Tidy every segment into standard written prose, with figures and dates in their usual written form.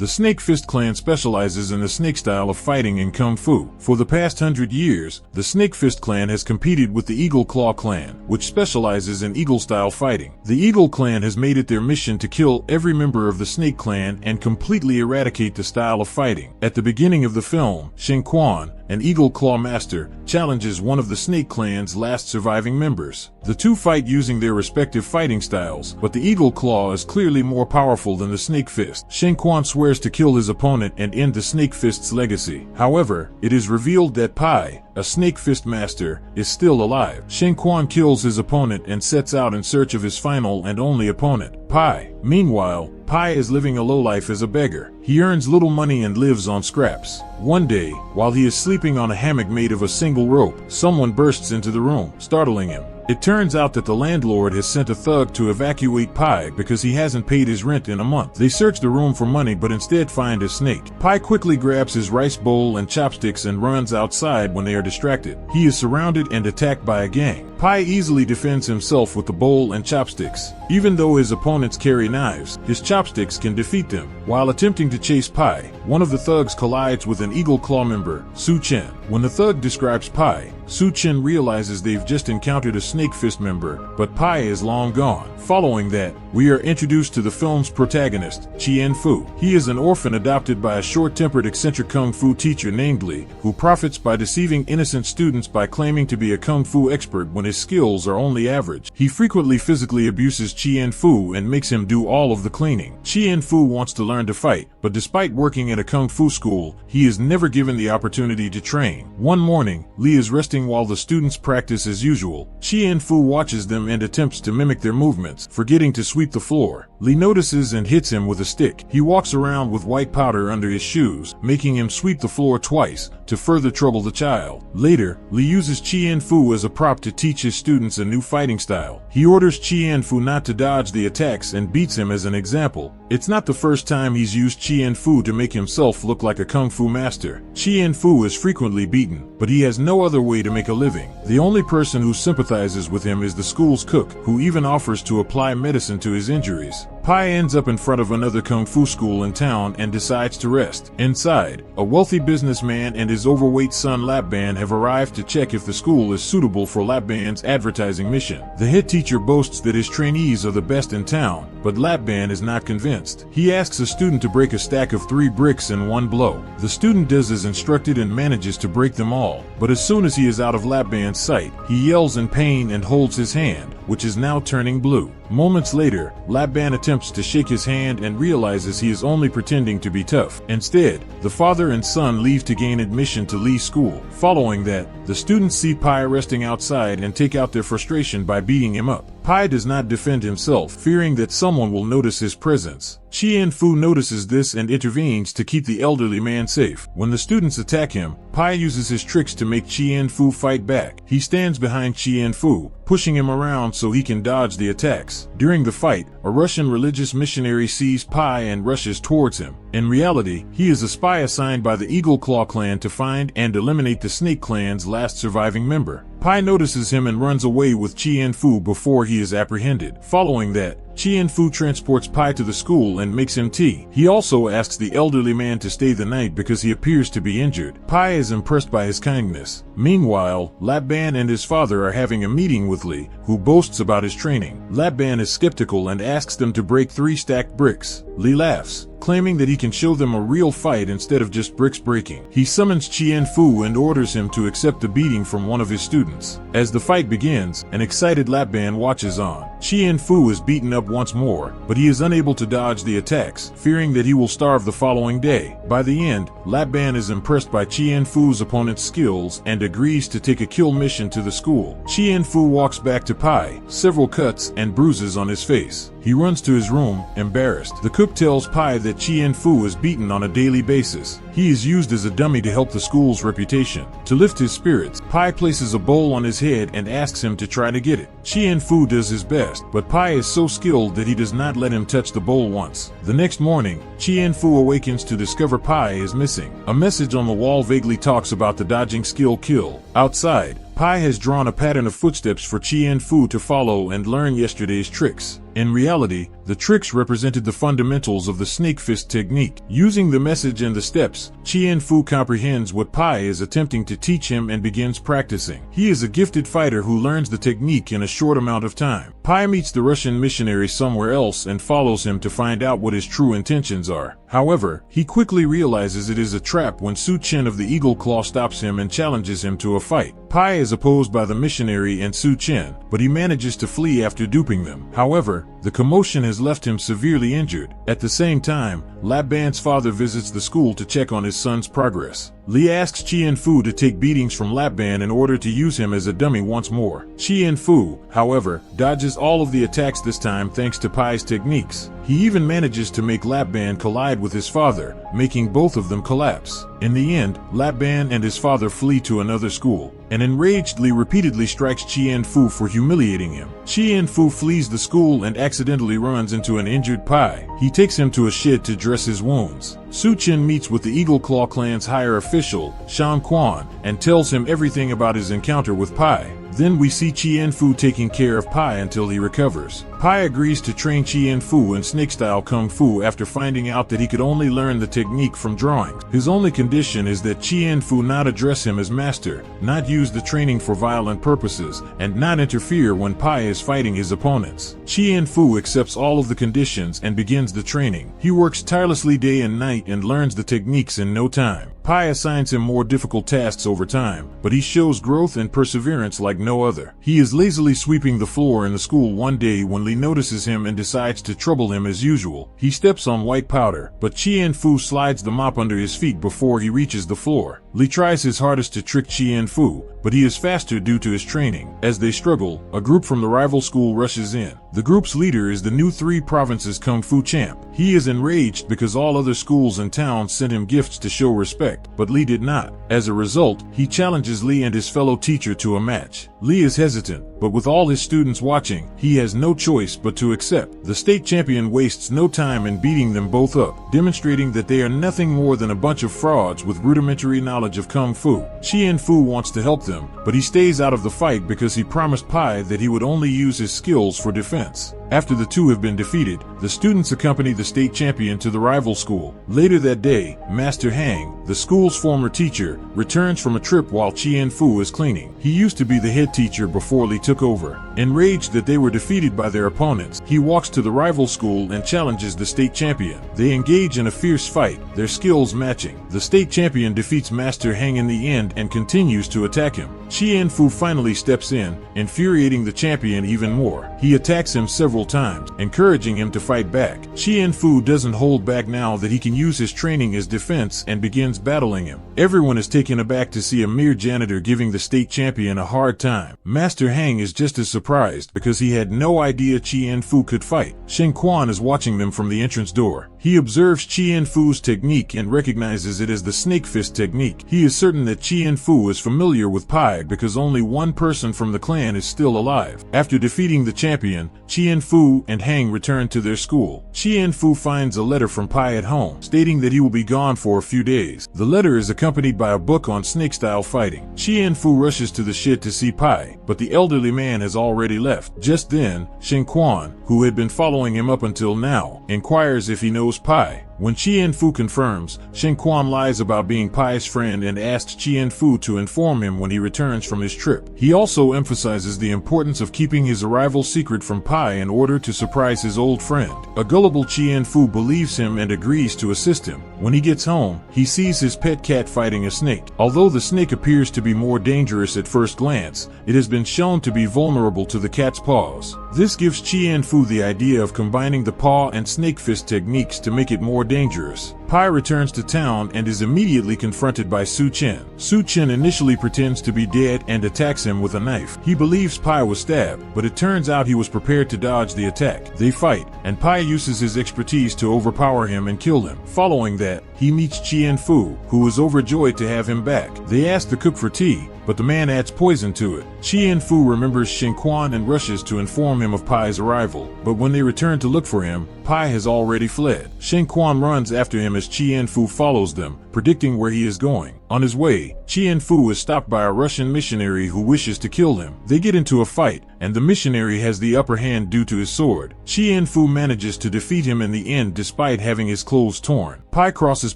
The Snake Fist clan specializes in the snake style of fighting in Kung Fu. For the past 100 years, the Snake Fist clan has competed with the Eagle Claw clan, which specializes in Eagle-style fighting. The Eagle clan has made it their mission to kill every member of the Snake clan and completely eradicate the style of fighting. At the beginning of the film, Shen Quan, an Eagle Claw master, challenges one of the Snake clan's last surviving members. The two fight using their respective fighting styles, but the Eagle Claw is clearly more powerful than the Snake Fist. Shen Quan swears to kill his opponent and end the Snake Fist's legacy. However, it is revealed that Pai, a Snake Fist master, is still alive. Shen Quan kills his opponent and sets out in search of his final and only opponent, Pai. Meanwhile, Pai is living a low life as a beggar. He earns little money and lives on scraps. One day, while he is sleeping on a hammock made of a single rope, someone bursts into the room, startling him. It turns out that the landlord has sent a thug to evacuate Pai because he hasn't paid his rent in a month. They search the room for money but instead find a snake. Pai quickly grabs his rice bowl and chopsticks and runs outside when they are distracted. He is surrounded and attacked by a gang. Pai easily defends himself with the bowl and chopsticks. Even though his opponents carry knives, his chopsticks can defeat them. While attempting to chase Pai, one of the thugs collides with an Eagle Claw member, Su Chen. When the thug describes Pai, Su Chen realizes they've just encountered a Snake Fist member, but Pai is long gone. Following that, we are introduced to the film's protagonist, Chien Fu. He is an orphan adopted by a short-tempered eccentric Kung Fu teacher named Li, who profits by deceiving innocent students by claiming to be a Kung Fu expert when his skills are only average. He frequently physically abuses Chien Fu and makes him do all of the cleaning. Chien Fu wants to learn to fight, but despite working at a Kung Fu school, he is never given the opportunity to train. One morning, Li is resting while the students practice as usual. Chien Fu watches them and attempts to mimic their movements, forgetting to sweep the floor. Li notices and hits him with a stick. He walks around with white powder under his shoes, making him sweep the floor twice, to further trouble the child. Later, Li uses Chien Fu as a prop to teach his students a new fighting style. He orders Chien Fu not to dodge the attacks and beats him as an example. It's not the first time he's used Chien Fu to make himself look like a Kung Fu master. Chien Fu is frequently beaten, but he has no other way to make a living. The only person who sympathizes with him is the school's cook, who even offers to apply medicine to his injuries. Pai ends up in front of another Kung Fu school in town and decides to rest. Inside, a wealthy businessman and his overweight son Lapban have arrived to check if the school is suitable for Lapban's advertising mission. The head teacher boasts that his trainees are the best in town, but Lapban is not convinced. He asks a student to break a stack of 3 bricks in one blow. The student does as instructed and manages to break them all, but as soon as he is out of Lapban's sight, he yells in pain and holds his hand, which is now turning blue. Moments later, Lapban attempts to shake his hand and realizes he is only pretending to be tough. Instead, the father and son leave to gain admission to Li's school. Following that, the students see Pai resting outside and take out their frustration by beating him up. Pai does not defend himself, fearing that someone will notice his presence. Chien Fu notices this and intervenes to keep the elderly man safe. When the students attack him, Pai uses his tricks to make Chien Fu fight back. He stands behind Chien Fu, pushing him around so he can dodge the attacks. During the fight, a Russian religious missionary sees Pai and rushes towards him. In reality, he is a spy assigned by the Eagle Claw clan to find and eliminate the Snake clan's last surviving member. Pai notices him and runs away with Chien Fu before he is apprehended. Following that, Chien Fu transports Pai to the school and makes him tea. He also asks the elderly man to stay the night because he appears to be injured. Pai is impressed by his kindness. Meanwhile, Lapban and his father are having a meeting with Li, who boasts about his training. Lapban is skeptical and asks them to break 3 stacked bricks. Li laughs, claiming that he can show them a real fight instead of just bricks breaking. He summons Chien Fu and orders him to accept the beating from one of his students. As the fight begins, an excited Lapban watches on. Chien Fu is beaten up once more, but he is unable to dodge the attacks, fearing that he will starve the following day. By the end, Lapban is impressed by Chien Fu's opponent's skills and agrees to take a kill mission to the school. Chien Fu walks back to Pai, several cuts and bruises on his face. He runs to his room, embarrassed. The cook tells Pai that Chien Fu is beaten on a daily basis. He is used as a dummy to help the school's reputation. To lift his spirits, Pai places a bowl on his head and asks him to try to get it. Chien Fu does his best, but Pai is so skilled that he does not let him touch the bowl once. The next morning, Chien Fu awakens to discover Pai is missing. A message on the wall vaguely talks about the dodging skill kill. Outside, Pai has drawn a pattern of footsteps for Chien Fu to follow and learn yesterday's tricks. In reality, The tricks represented the fundamentals of the snake fist technique. Using the message and the steps, Chien Fu comprehends what Pai is attempting to teach him and begins practicing. He is a gifted fighter who learns the technique in a short amount of time. Pai meets the Russian missionary somewhere else and follows him to find out what his true intentions are. However, he quickly realizes it is a trap when Su Chen of the Eagle Claw stops him and challenges him to a fight. Pai is opposed by the missionary and Su Chen, but he manages to flee after duping them. However, the commotion has left him severely injured. At the same time, Lap Ban's father visits the school to check on his son's progress. Li asks Chien Fu to take beatings from Lap Ban in order to use him as a dummy once more. Chien Fu, however, dodges all of the attacks this time thanks to Pai's techniques. He even manages to make Lap Ban collide with his father, making both of them collapse. In the end, Lap Ban and his father flee to another school. An enraged Li repeatedly strikes Chien Fu for humiliating him. Chien Fu flees the school and accidentally runs into an injured Pai. He takes him to a shed to dress his wounds. Su Chen meets with the Eagle Claw clan's higher official, Shan Quan, and tells him everything about his encounter with Pai. Then we see Chien Fu taking care of Pai until he recovers. Pai agrees to train Chien Fu in snake-style kung fu after finding out that he could only learn the technique from drawings. His only condition is that Chien Fu not address him as master, not use the training for violent purposes, and not interfere when Pai is fighting his opponents. Chien Fu accepts all of the conditions and begins the training. He works tirelessly day and night and learns the techniques in no time. Pai assigns him more difficult tasks over time, but he shows growth and perseverance like no other. He is lazily sweeping the floor in the school one day when Li notices him and decides to trouble him as usual. He steps on white powder, but Chien Fu slides the mop under his feet before he reaches the floor. Li tries his hardest to trick Chien Fu, but he is faster due to his training. As they struggle, a group from the rival school rushes in. The group's leader is the new Three Provinces Kung Fu champ. He is enraged because all other schools and towns sent him gifts to show respect, but Li did not. As a result, he challenges Li and his fellow teacher to a match. Li is hesitant, but with all his students watching, he has no choice but to accept. The state champion wastes no time in beating them both up, demonstrating that they are nothing more than a bunch of frauds with rudimentary knowledge of Kung Fu. Chien Fu wants to help them, but he stays out of the fight because he promised Pai that he would only use his skills for defense. After the two have been defeated, the students accompany the state champion to the rival school. Later that day, Master Hang, the school's former teacher, returns from a trip while Chien Fu is cleaning. He used to be the head teacher before Li took over. Enraged that they were defeated by their opponents, he walks to the rival school and challenges the state champion. They engage in a fierce fight, their skills matching. The state champion defeats Master Hang in the end and continues to attack him. Chien Fu finally steps in, infuriating the champion even more. He attacks him several times, encouraging him to fight back. Chien Fu doesn't hold back now that he can use his training as defense and begins battling him. Everyone is taken aback to see a mere janitor giving the state champion a hard time. Master Hang is just as surprised because he had no idea Chien Fu could fight. Shen Quan is watching them from the entrance door. He observes Chien Fu's technique and recognizes it as the snake fist technique. He is certain that Chien Fu is familiar with Pai because only one person from the clan is still alive. After defeating the champion, Chien Fu and Hang return to their school. Chien Fu finds a letter from Pai at home, stating that he will be gone for a few days. The letter is accompanied by a book on snake-style fighting. Chien Fu rushes to the shed to see Pai, but the elderly man has already left. Just then, Shen Quan, who had been following him up until now, inquires if he knows Pai. When Chien Fu confirms, Shen Quan lies about being Pai's friend and asks Chien Fu to inform him when he returns from his trip. He also emphasizes the importance of keeping his arrival secret from Pai in order to surprise his old friend. A gullible Chien Fu believes him and agrees to assist him. When he gets home, he sees his pet cat fighting a snake. Although the snake appears to be more dangerous at first glance, it has been shown to be vulnerable to the cat's paws. This gives Chien Fu the idea of combining the paw and snake fist techniques to make it more dangerous. Pai returns to town and is immediately confronted by Su Chen. Su Chen initially pretends to be dead and attacks him with a knife. He believes Pai was stabbed, but it turns out he was prepared to dodge the attack. They fight, and Pai uses his expertise to overpower him and kill him. Following that, he meets Chien Fu, who is overjoyed to have him back. They ask the cook for tea, but the man adds poison to it. Chien Fu remembers Shen Quan and rushes to inform him of Pai's arrival, but when they return to look for him, Pai has already fled. Shen Quan runs after him as Chien Fu follows them, predicting where he is going. On his way, Chien Fu is stopped by a Russian missionary who wishes to kill him. They get into a fight, and the missionary has the upper hand due to his sword. Chien Fu manages to defeat him in the end despite having his clothes torn. Pai crosses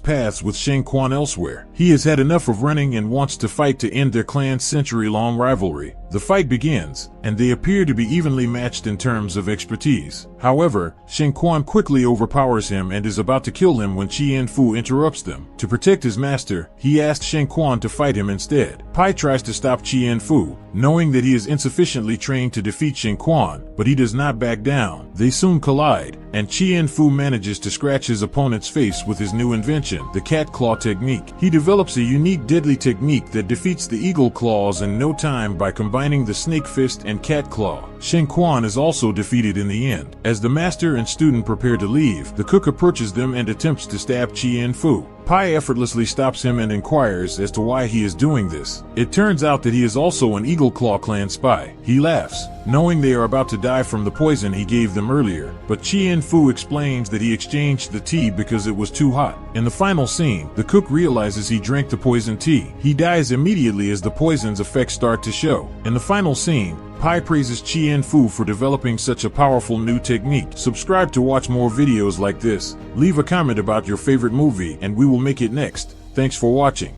paths with Shen Quan elsewhere. He has had enough of running and wants to fight to end their clan's century-long rivalry. The fight begins, and they appear to be evenly matched in terms of expertise. However, Shen Quan quickly overpowers him and is about to kill him when Chien Fu interrupts them. To protect his master, he asks Shen Quan to fight him instead. Pai tries to stop Chien Fu, knowing that he is insufficiently trained to defeat Shen Quan, but he does not back down. They soon collide, and Chien Fu manages to scratch his opponent's face with his new invention, the cat claw technique. He develops a unique deadly technique that defeats the eagle claws in no time by combining the snake fist and cat claw. Shen Quan is also defeated in the end. As the master and student prepare to leave, the cook approaches them and attempts to stab Chien Fu. Pai effortlessly stops him and inquires as to why he is doing this. It turns out that he is also an Eagle Claw clan spy. He laughs, knowing they are about to die from the poison he gave them earlier, but Chien Fu explains that he exchanged the tea because it was too hot. In the final scene, the cook realizes he drank the poison tea. He dies immediately as the poison's effects start to show. In the final scene, Pai praises Chien Fu for developing such a powerful new technique. Subscribe to watch more videos like this. Leave a comment about your favorite movie and we will make it next. Thanks for watching.